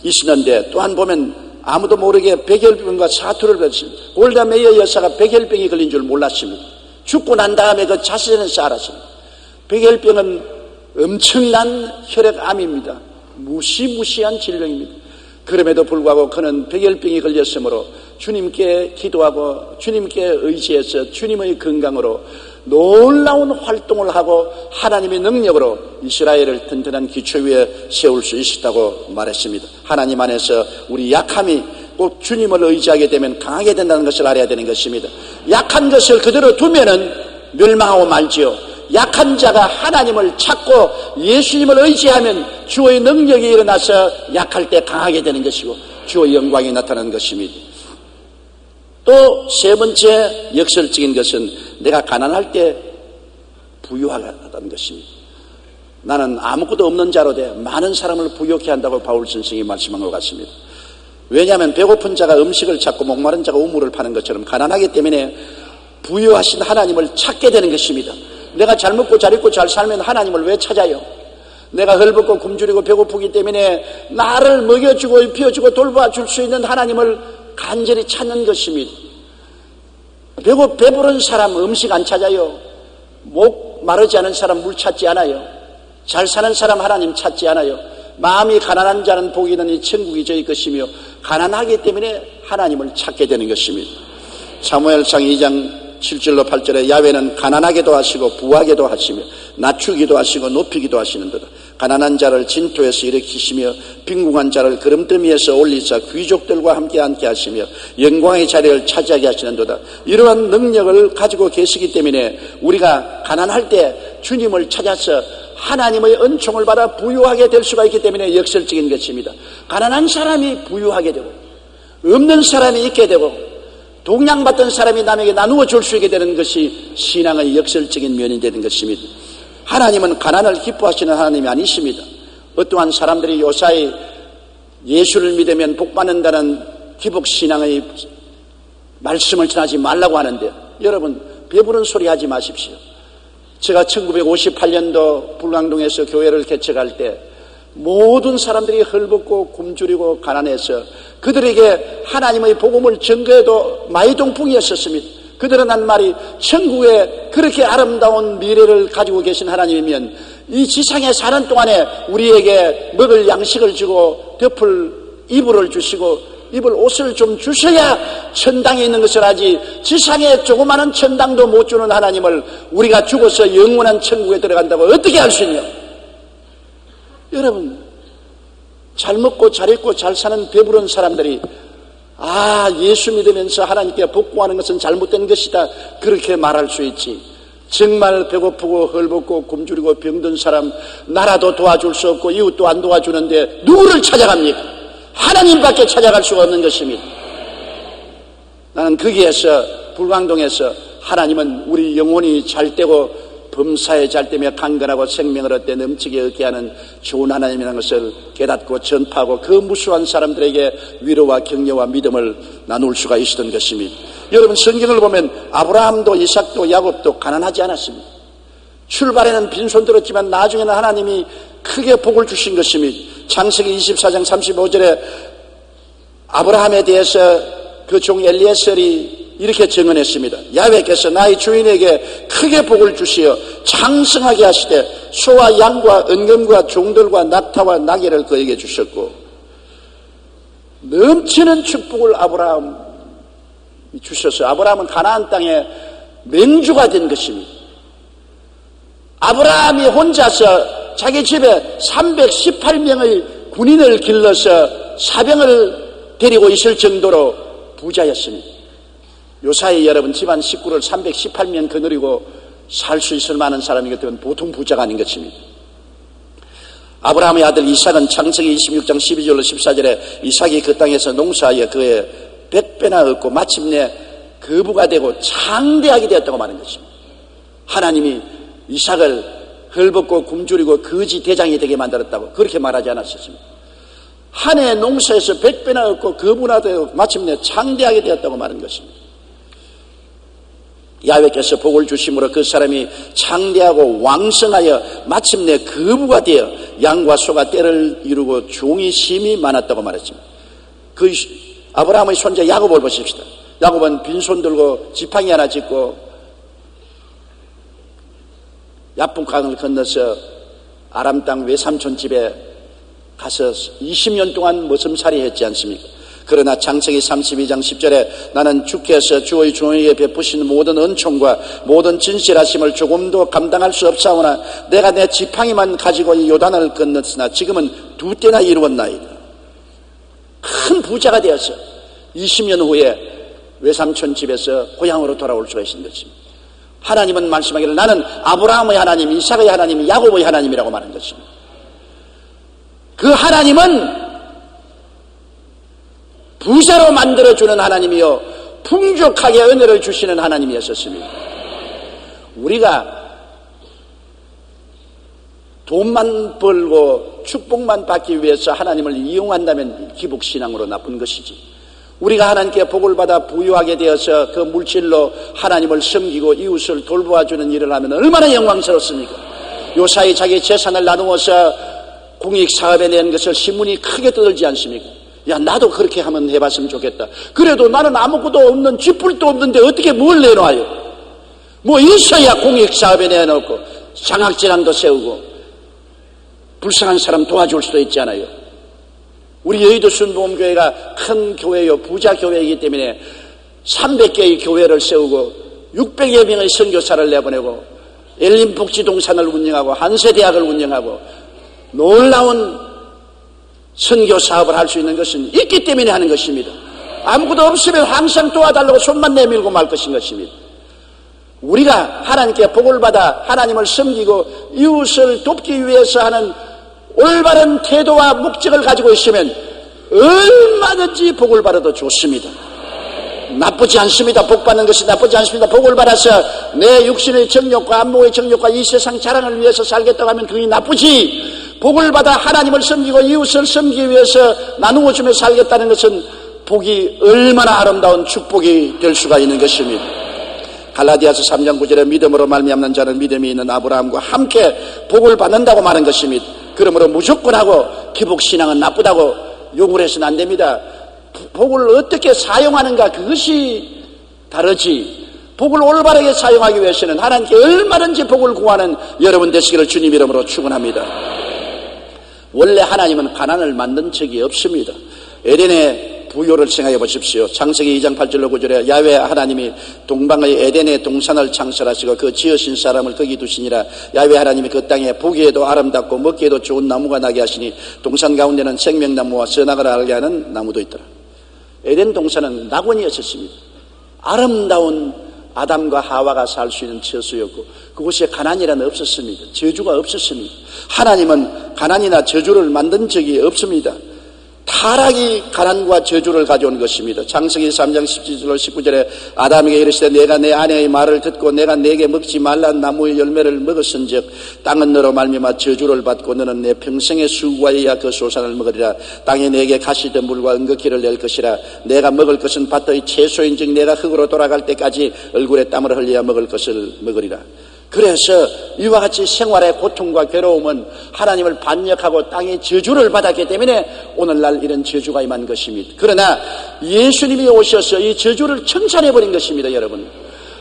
있었는데 또한 보면 아무도 모르게 백혈병과 사투를 받았습니다. 골다 메이어 여사가 백혈병이 걸린 줄 몰랐습니다. 죽고 난 다음에 그 자서전에서 알았습니다. 백혈병은 엄청난 혈액암입니다. 무시무시한 질병입니다. 그럼에도 불구하고 그는 백혈병이 걸렸으므로 주님께 기도하고 주님께 의지해서 주님의 건강으로 놀라운 활동을 하고 하나님의 능력으로 이스라엘을 튼튼한 기초 위에 세울 수 있었다고 말했습니다. 하나님 안에서 우리 약함이 꼭 주님을 의지하게 되면 강하게 된다는 것을 알아야 되는 것입니다. 약한 것을 그대로 두면은 멸망하고 말지요. 약한 자가 하나님을 찾고 예수님을 의지하면 주의 능력이 일어나서 약할 때 강하게 되는 것이고 주의 영광이 나타나는 것입니다. 또 세 번째 역설적인 것은 내가 가난할 때 부유하다는 것입니다. 나는 아무것도 없는 자로 돼 많은 사람을 부유케 한다고 바울 선생이 말씀한 것 같습니다. 왜냐하면 배고픈 자가 음식을 찾고 목마른 자가 우물을 파는 것처럼 가난하기 때문에 부유하신 하나님을 찾게 되는 것입니다. 내가 잘 먹고 잘 입고 잘 살면 하나님을 왜 찾아요? 내가 헐벗고 굶주리고 배고프기 때문에 나를 먹여주고 입혀주고 돌봐줄 수 있는 하나님을 간절히 찾는 것입니다. 배부른 사람 음식 안 찾아요. 목 마르지 않은 사람 물 찾지 않아요. 잘 사는 사람 하나님 찾지 않아요. 마음이 가난한 자는 복이 있느니 천국이 저희 것이며 가난하기 때문에 하나님을 찾게 되는 것입니다. 사무엘상 2장 7절로 8절에 야훼는 가난하게도 하시고 부하게도 하시며 낮추기도 하시고 높이기도 하시는도다. 가난한 자를 진토에서 일으키시며 빈궁한 자를 그름더미에서 올리사 귀족들과 함께 앉게 하시며 영광의 자리를 차지하게 하시는도다. 이러한 능력을 가지고 계시기 때문에 우리가 가난할 때 주님을 찾아서 하나님의 은총을 받아 부유하게 될 수가 있기 때문에 역설적인 것입니다. 가난한 사람이 부유하게 되고 없는 사람이 있게 되고 동양받던 사람이 남에게 나누어 줄 수 있게 되는 것이 신앙의 역설적인 면이 되는 것입니다. 하나님은 가난을 기뻐하시는 하나님이 아니십니다. 어떠한 사람들이 요사이 예수를 믿으면 복받는다는 기복신앙의 말씀을 전하지 말라고 하는데 여러분 배부른 소리 하지 마십시오. 제가 1958년도 불광동에서 교회를 개척할 때 모든 사람들이 헐벗고 굶주리고 가난해서 그들에게 하나님의 복음을 전거해도 마이동풍이었었습니다. 그들은 한 말이 천국에 그렇게 아름다운 미래를 가지고 계신 하나님이면 이 지상에 사는 동안에 우리에게 먹을 양식을 주고 덮을 이불을 주시고 입을 옷을 좀 주셔야 천당에 있는 것을 하지 지상에 조그마한 천당도 못 주는 하나님을 우리가 죽어서 영원한 천국에 들어간다고 어떻게 할 수 있냐? 여러분 잘 먹고 잘 입고 잘 사는 배부른 사람들이 예수 믿으면서 하나님께 복구하는 것은 잘못된 것이다 그렇게 말할 수 있지. 정말 배고프고 헐벗고 굶주리고 병든 사람 나라도 도와줄 수 없고 이웃도 안 도와주는데 누구를 찾아갑니까? 하나님밖에 찾아갈 수가 없는 것입니다. 나는 거기에서 불광동에서 하나님은 우리 영혼이 잘되고 범사에 잘되며 강건하고 생명을 얻되 넘치게 얻게 하는 좋은 하나님이라는 것을 깨닫고 전파하고 그 무수한 사람들에게 위로와 격려와 믿음을 나눌 수가 있었던 것입니다. 여러분 성경을 보면 아브라함도 이삭도 야곱도 가난하지 않았습니다. 출발에는 빈손 들었지만 나중에는 하나님이 크게 복을 주신 것입니다. 창세기 24장 35절에 아브라함에 대해서 그 종 엘리에셀이 이렇게 증언했습니다. 야훼께서 나의 주인에게 크게 복을 주시어昌盛하게 하시되 소와 양과 은금과 종들과 낙타와 나귀를 그에게 주셨고 넘치는 축복을 아브라함이 주셔서 아브라함은 가나안 땅에 맹주가 된 것입니다. 아브라함이 혼자서 자기 집에 318명의 군인을 길러서 사병을 데리고 있을 정도로 부자였습니다. 요사이 여러분 집안 식구를 318명 거느리고 살 수 있을 만한 사람이거든 보통 부자가 아닌 것입니다. 아브라함의 아들 이삭은 창세기 26장 12절로 14절에 이삭이 그 땅에서 농사하여 그의 100배나 얻고 마침내 거부가 되고 장대하게 되었다고 말하는 것입니다. 하나님이 이삭을 헐벗고 굶주리고 거지 대장이 되게 만들었다고 그렇게 말하지 않았습니다. 한 해 농사에서 100배나 얻고 거부나 되고 마침내 장대하게 되었다고 말하는 것입니다. 야훼께서 복을 주심으로 그 사람이 창대하고 왕성하여 마침내 거부가 되어 양과 소가 떼를 이루고 종이 심히 많았다고 말했습니다. 그 아브라함의 손자 야곱을 보십시다. 야곱은 빈손 들고 지팡이 하나 짚고 야복강을 건너서 아람 땅 외삼촌 집에 가서 20년 동안 머슴살이 했지 않습니까? 그러나 창세기 32장 10절에 나는 주께서 주의 종에게 베푸신 모든 은총과 모든 진실하심을 조금도 감당할 수 없사오나 내가 내 지팡이만 가지고 이 요단을 건넜으나 지금은 2때나 이루었나이다. 큰 부자가 되어서 20년 후에 외삼촌 집에서 고향으로 돌아올 수가 있는 것입니다. 하나님은 말씀하기를 나는 아브라함의 하나님, 이삭의 하나님, 야곱의 하나님이라고 말한 것입니다. 그 하나님은 부자로 만들어주는 하나님이요 풍족하게 은혜를 주시는 하나님이었습니다. 우리가 돈만 벌고 축복만 받기 위해서 하나님을 이용한다면 기복신앙으로 나쁜 것이지. 우리가 하나님께 복을 받아 부유하게 되어서 그 물질로 하나님을 섬기고 이웃을 돌보아주는 일을 하면 얼마나 영광스럽습니까? 요사이 자기 재산을 나누어서 공익사업에 낸 것을 신문이 크게 떠들지 않습니까? 야, 나도 그렇게 하면 해봤으면 좋겠다. 그래도 나는 아무것도 없는 쥐뿔도 없는데 어떻게 뭘 내놔요? 뭐 있어야 공익사업에 내놓고 장학재단도 세우고 불쌍한 사람 도와줄 수도 있잖아요. 우리 여의도 순복음교회가 큰 교회요, 부자 교회이기 때문에 300개의 교회를 세우고 600여 명의 선교사를 내보내고 엘린복지동산을 운영하고 한세대학을 운영하고 놀라운 선교 사업을 할 수 있는 것은 있기 때문에 하는 것입니다. 아무것도 없으면 항상 도와달라고 손만 내밀고 말 것인 것입니다. 우리가 하나님께 복을 받아 하나님을 섬기고 이웃을 돕기 위해서 하는 올바른 태도와 목적을 가지고 있으면 얼마든지 복을 받아도 좋습니다. 나쁘지 않습니다. 복 받는 것이 나쁘지 않습니다. 복을 받아서 내 육신의 정욕과 안목의 정욕과 이 세상 자랑을 위해서 살겠다고 하면 그게 나쁘지. 복을 받아 하나님을 섬기고 이웃을 섬기기 위해서 나누어 주며 살겠다는 것은 복이 얼마나 아름다운 축복이 될 수가 있는 것입니다. 갈라디아서 3장 9절에 믿음으로 말미암는 자는 믿음이 있는 아브라함과 함께 복을 받는다고 말한 것입니다. 그러므로 무조건 하고 기복신앙은 나쁘다고 욕을 해서는 안 됩니다. 복을 어떻게 사용하는가 그것이 다르지. 복을 올바르게 사용하기 위해서는 하나님께 얼마든지 복을 구하는 여러분 되시기를 주님 이름으로 축원합니다. 원래 하나님은 가난을 만든 적이 없습니다. 에덴의 부요를 생각해 보십시오. 창세기 2장 8절로 9절에 야훼 하나님이 동방의 에덴의 동산을 창설하시고 그 지으신 사람을 거기 두시니라. 야훼 하나님이 그 땅에 보기에도 아름답고 먹기에도 좋은 나무가 나게 하시니 동산 가운데는 생명나무와 선악을 알게 하는 나무도 있더라. 에덴 동산은 낙원이었습니다. 아름다운 아담과 하와가 살 수 있는 처소였고 그곳에 가난이란 없었습니다. 저주가 없었습니다. 하나님은 가난이나 저주를 만든 적이 없습니다. 타락이 가난과 저주를 가져온 것입니다. 창세기 3장 17절 19절에 아담에게 이르시되 내가 내 아내의 말을 듣고 내가 내게 먹지 말란 나무의 열매를 먹었은즉 땅은 너로 말미암아 저주를 받고 너는 내 평생의 수고하여야 그 소산을 먹으리라. 땅이 내게 가시던 물과 은극기를 낼 것이라. 내가 먹을 것은 밭의 채소인즉 내가 흙으로 돌아갈 때까지 얼굴에 땀을 흘려야 먹을 것을 먹으리라. 그래서 이와 같이 생활의 고통과 괴로움은 하나님을 반역하고 땅의 저주를 받았기 때문에 오늘날 이런 저주가 임한 것입니다. 그러나 예수님이 오셔서 이 저주를 청산해버린 것입니다. 여러분,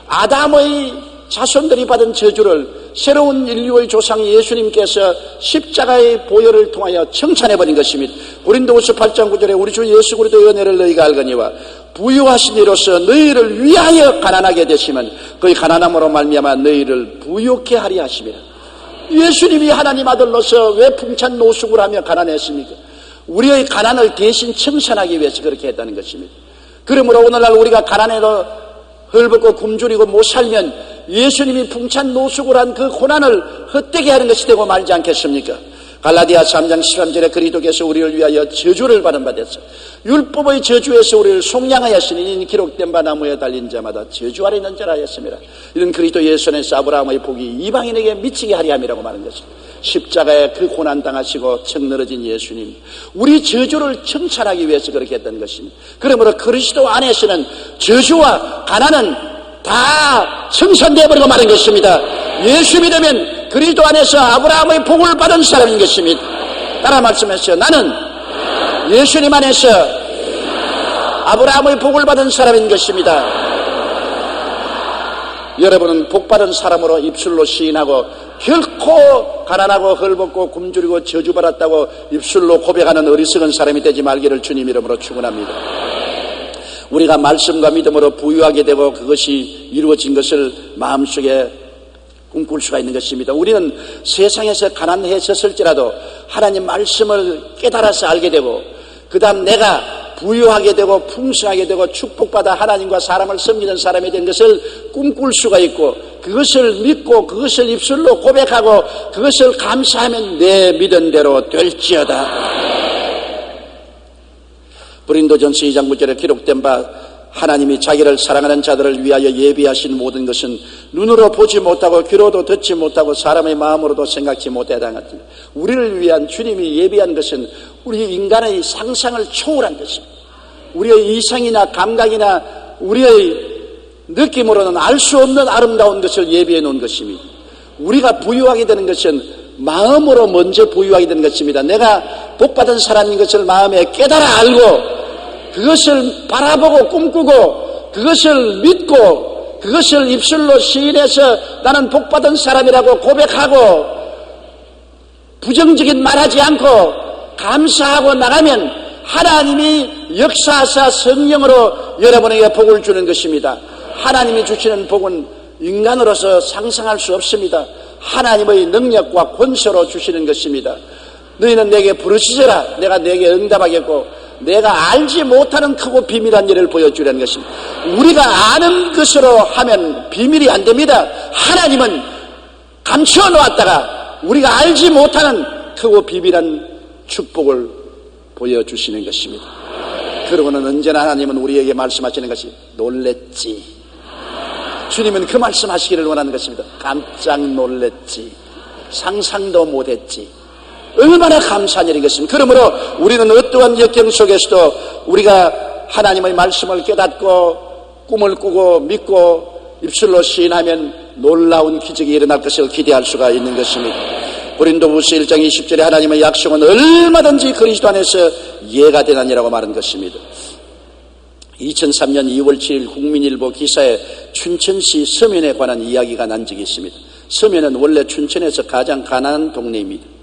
아담의 자손들이 받은 저주를 새로운 인류의 조상 예수님께서 십자가의 보혈을 통하여 청산해버린 것입니다. 고린도후서 8장 9절에 우리 주 예수 그리스도의 은혜를 너희가 알거니와 부유하신 이로서 너희를 위하여 가난하게 되시면 그의 가난함으로 말미암아 너희를 부유케 하리 하심이라. 예수님이 하나님 아들로서 왜 풍찬 노숙을 하며 가난했습니까? 우리의 가난을 대신 청산하기 위해서 그렇게 했다는 것입니다. 그러므로 오늘날 우리가 가난해도 헐벗고 굶주리고 못 살면 예수님이 풍찬 노숙을 한 그 고난을 헛되게 하는 것이 되고 말지 않겠습니까? 갈라디아 3장 13절에 그리스도께서 우리를 위하여 저주를 받은 바 됐어. 율법의 저주에서 우리를 속량하였으니 이는 기록된 바 나무에 달린 자마다 저주 아래 있는 자라 하였습니다. 이는 그리스도 예수 안에서 아브라함의 복이 이방인에게 미치게 하리 함이라고 말한 것입니다. 십자가에 그 고난 당하시고 척 늘어진 예수님, 우리 저주를 청산하기 위해서 그렇게 했던 것입니다. 그러므로 그리스도 안에서는 저주와 가난은 다 청산되어 버리고 마는 것입니다. 예수 믿으면 그리스도 안에서 아브라함의 복을 받은 사람인 것입니다. 따라 말씀하세요. 나는 예수님 안에서 아브라함의 복을 받은 사람인 것입니다. 여러분은 복받은 사람으로 입술로 시인하고 결코 가난하고 헐벗고 굶주리고 저주받았다고 입술로 고백하는 어리석은 사람이 되지 말기를 주님 이름으로 축원합니다. 우리가 말씀과 믿음으로 부유하게 되고 그것이 이루어진 것을 마음속에 꿈꿀 수가 있는 것입니다. 우리는 세상에서 가난해졌을지라도 하나님 말씀을 깨달아서 알게 되고 그 다음 내가 부유하게 되고 풍성하게 되고 축복받아 하나님과 사람을 섬기는 사람이 된 것을 꿈꿀 수가 있고 그것을 믿고 그것을 입술로 고백하고 그것을 감사하면 내 믿은 대로 될지어다. 고린도전서 2장 9절에 기록된 바 하나님이 자기를 사랑하는 자들을 위하여 예비하신 모든 것은 눈으로 보지 못하고 귀로도 듣지 못하고 사람의 마음으로도 생각지 못하다. 우리를 위한 주님이 예비한 것은 우리 인간의 상상을 초월한 것입니다. 우리의 이상이나 감각이나 우리의 느낌으로는 알 수 없는 아름다운 것을 예비해 놓은 것입니다. 우리가 부유하게 되는 것은 마음으로 먼저 부유하게 되는 것입니다. 내가 복받은 사람인 것을 마음에 깨달아 알고 그것을 바라보고 꿈꾸고 그것을 믿고 그것을 입술로 시인해서 나는 복받은 사람이라고 고백하고 부정적인 말하지 않고 감사하고 나가면 하나님이 역사하사 성령으로 여러분에게 복을 주는 것입니다. 하나님이 주시는 복은 인간으로서 상상할 수 없습니다. 하나님의 능력과 권세로 주시는 것입니다. 너희는 내게 부르짖어라. 내가 내게 응답하겠고 내가 알지 못하는 크고 비밀한 일을 보여주려는 것입니다. 우리가 아는 것으로 하면 비밀이 안 됩니다. 하나님은 감추어 놓았다가 우리가 알지 못하는 크고 비밀한 축복을 보여주시는 것입니다. 그러고는 언제나 하나님은 우리에게 말씀하시는 것이 놀랬지. 주님은 그 말씀하시기를 원하는 것입니다. 깜짝 놀랬지. 상상도 못했지. 얼마나 감사한 일이겠습니까? 그러므로 우리는 어떠한 역경 속에서도 우리가 하나님의 말씀을 깨닫고 꿈을 꾸고 믿고 입술로 시인하면 놀라운 기적이 일어날 것을 기대할 수가 있는 것입니다. 고린도후서 1장 20절에 하나님의 약속은 얼마든지 그리스도 안에서 예가 되나니라고 말한 것입니다. 2003년 2월 7일 국민일보 기사에 춘천시 서면에 관한 이야기가 난 적이 있습니다. 서면은 원래 춘천에서 가장 가난한 동네입니다.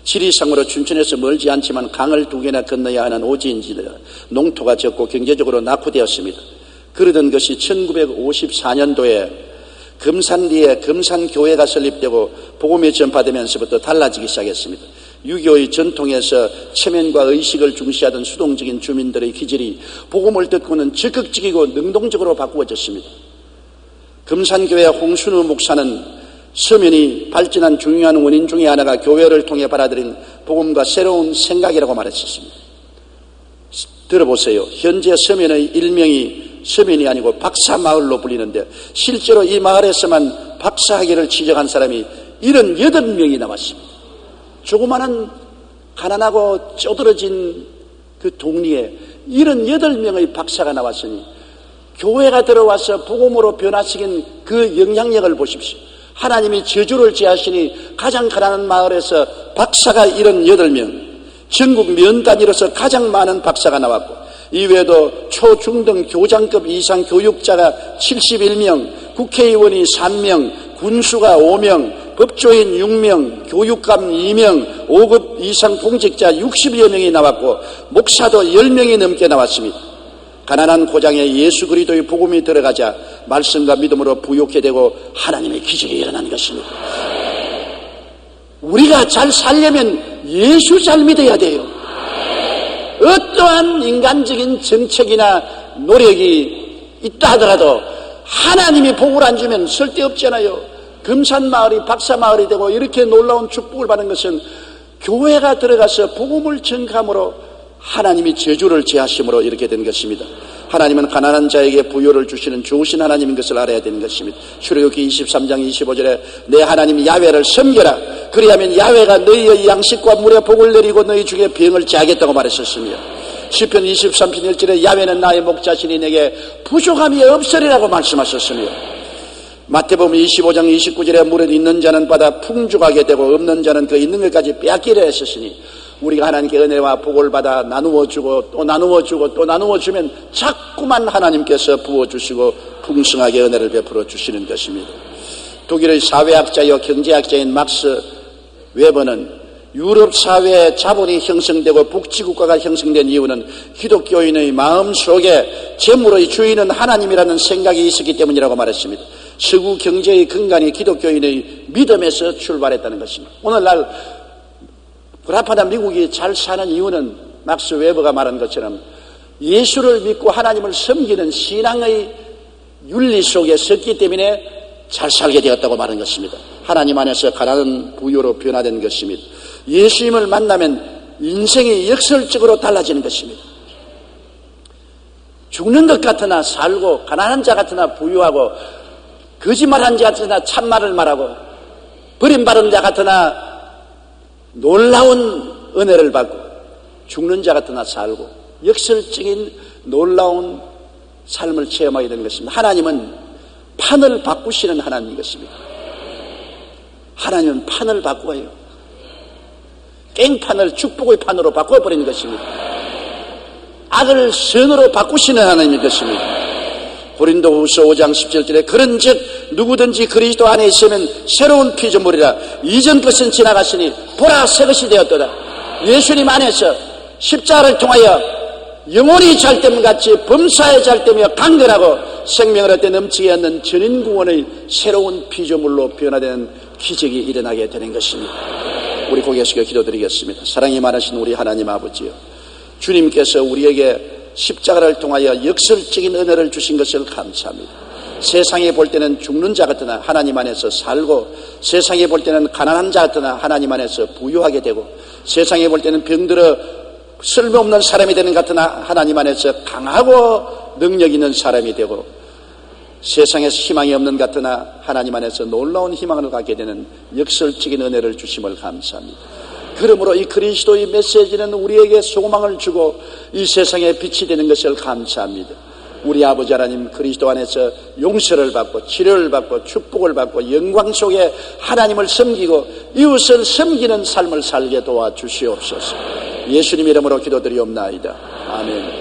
지리상으로 춘천에서 멀지 않지만 강을 2개나 건너야 하는 오지인지라 농토가 적고 경제적으로 낙후되었습니다. 그러던 것이 1954년도에 금산리에 금산교회가 설립되고 복음이 전파되면서부터 달라지기 시작했습니다. 6.25의 전통에서 체면과 의식을 중시하던 수동적인 주민들의 기질이 복음을 듣고는 적극적이고 능동적으로 바꾸어졌습니다. 금산교회 홍순우 목사는 서면이 발전한 중요한 원인 중에 하나가 교회를 통해 받아들인 복음과 새로운 생각이라고 말했었습니다. 들어보세요. 현재 서면의 일명이 서면이 아니고 박사마을로 불리는데 실제로 이 마을에서만 박사학위를 취득한 사람이 78명이 남았습니다. 조그마한 가난하고 쪼들어진 그 동리에 78명의 박사가 나왔으니 교회가 들어와서 복음으로 변화시킨 그 영향력을 보십시오. 하나님이 저주를 제하시니 가장 가난한 마을에서 박사가 78명, 전국 면 단위로서 가장 많은 박사가 나왔고 이외에도 초중등 교장급 이상 교육자가 71명, 국회의원이 3명, 군수가 5명, 법조인 6명, 교육감 2명, 5급 이상 공직자 60여 명이 나왔고 목사도 10명이 넘게 나왔습니다. 가난한 고장에 예수 그리스도의 복음이 들어가자 말씀과 믿음으로 부욕해 되고 하나님의 기적이 일어난 것입니다. 우리가 잘 살려면 예수 잘 믿어야 돼요. 어떠한 인간적인 정책이나 노력이 있다 하더라도 하나님이 복을 안 주면 쓸데없잖아요. 금산마을이 박사마을이 되고 이렇게 놀라운 축복을 받는 것은 교회가 들어가서 복음을 전함으로 하나님이 저주를 제하심으로 이렇게 된 것입니다. 하나님은 가난한 자에게 부요를 주시는 좋으신 하나님인 것을 알아야 되는 것입니다. 출애굽기 23장 25절에 내 하나님 야훼를 섬겨라. 그리하면 야훼가 너희의 양식과 물에 복을 내리고 너희 중에 병을 제하겠다고 말했었으며 시편 23편 1절에 야훼는 나의 목자시니 내게 부족함이 없으리라고 말씀하셨으며 마태복음 25장 29절에 물은 있는 자는 받아 풍족하게 되고 없는 자는 그 있는 것까지 빼앗기려 했었으니 우리가 하나님께 은혜와 복을 받아 나누어주고 또 나누어주고 또 나누어주면 자꾸만 하나님께서 부어주시고 풍성하게 은혜를 베풀어 주시는 것입니다. 독일의 사회학자요 경제학자인 막스 웨버는 유럽 사회에 자본이 형성되고 복지국가가 형성된 이유는 기독교인의 마음속에 재물의 주인은 하나님이라는 생각이 있었기 때문이라고 말했습니다. 서구 경제의 근간이 기독교인의 믿음에서 출발했다는 것입니다. 오늘날 불합하다 미국이 잘 사는 이유는 막스 웨버가 말한 것처럼 예수를 믿고 하나님을 섬기는 신앙의 윤리 속에 섰기 때문에 잘 살게 되었다고 말한 것입니다. 하나님 안에서 가난한 부요로 변화된 것입니다. 예수님을 만나면 인생이 역설적으로 달라지는 것입니다. 죽는 것 같으나 살고 가난한 자 같으나 부유하고 거짓말한 자 같으나 참말을 말하고 버림받은 자 같으나 놀라운 은혜를 받고 죽는 자 같으나 살고 역설적인 놀라운 삶을 체험하게 되는 것입니다. 하나님은 판을 바꾸시는 하나님인 것입니다. 하나님은 판을 바꾸어요. 깽판을 축복의 판으로 바꿔버리는 것입니다. 악을 선으로 바꾸시는 하나님인 것입니다. 고린도후서 5장 17절에 그런즉 누구든지 그리스도 안에 있으면 새로운 피조물이라 이전 것은 지나갔으니 보라 새 것이 되었도다. 예수님 안에서 십자가를 통하여 영원히 잘됨같이 범사에 잘되며 강건하고 생명을 얻되 넘치게 하는 전인구원의 새로운 피조물로 변화되는 기적이 일어나게 되는 것입니다. 우리 고개 숙여 기도드리겠습니다. 사랑이 많으신 우리 하나님 아버지요, 주님께서 우리에게 십자가를 통하여 역설적인 은혜를 주신 것을 감사합니다. 세상에 볼 때는 죽는 자 같으나 하나님 안에서 살고, 세상에 볼 때는 가난한 자 같으나 하나님 안에서 부유하게 되고, 세상에 볼 때는 병들어 쓸모없는 사람이 되는 것 같으나 하나님 안에서 강하고 능력 있는 사람이 되고, 세상에서 희망이 없는 것 같으나 하나님 안에서 놀라운 희망을 갖게 되는 역설적인 은혜를 주심을 감사합니다. 그러므로 이 그리스도의 메시지는 우리에게 소망을 주고 이 세상에 빛이 되는 것을 감사합니다. 우리 아버지 하나님, 그리스도 안에서 용서를 받고 치료를 받고 축복을 받고 영광 속에 하나님을 섬기고 이웃을 섬기는 삶을 살게 도와주시옵소서. 예수님 이름으로 기도드리옵나이다. 아멘.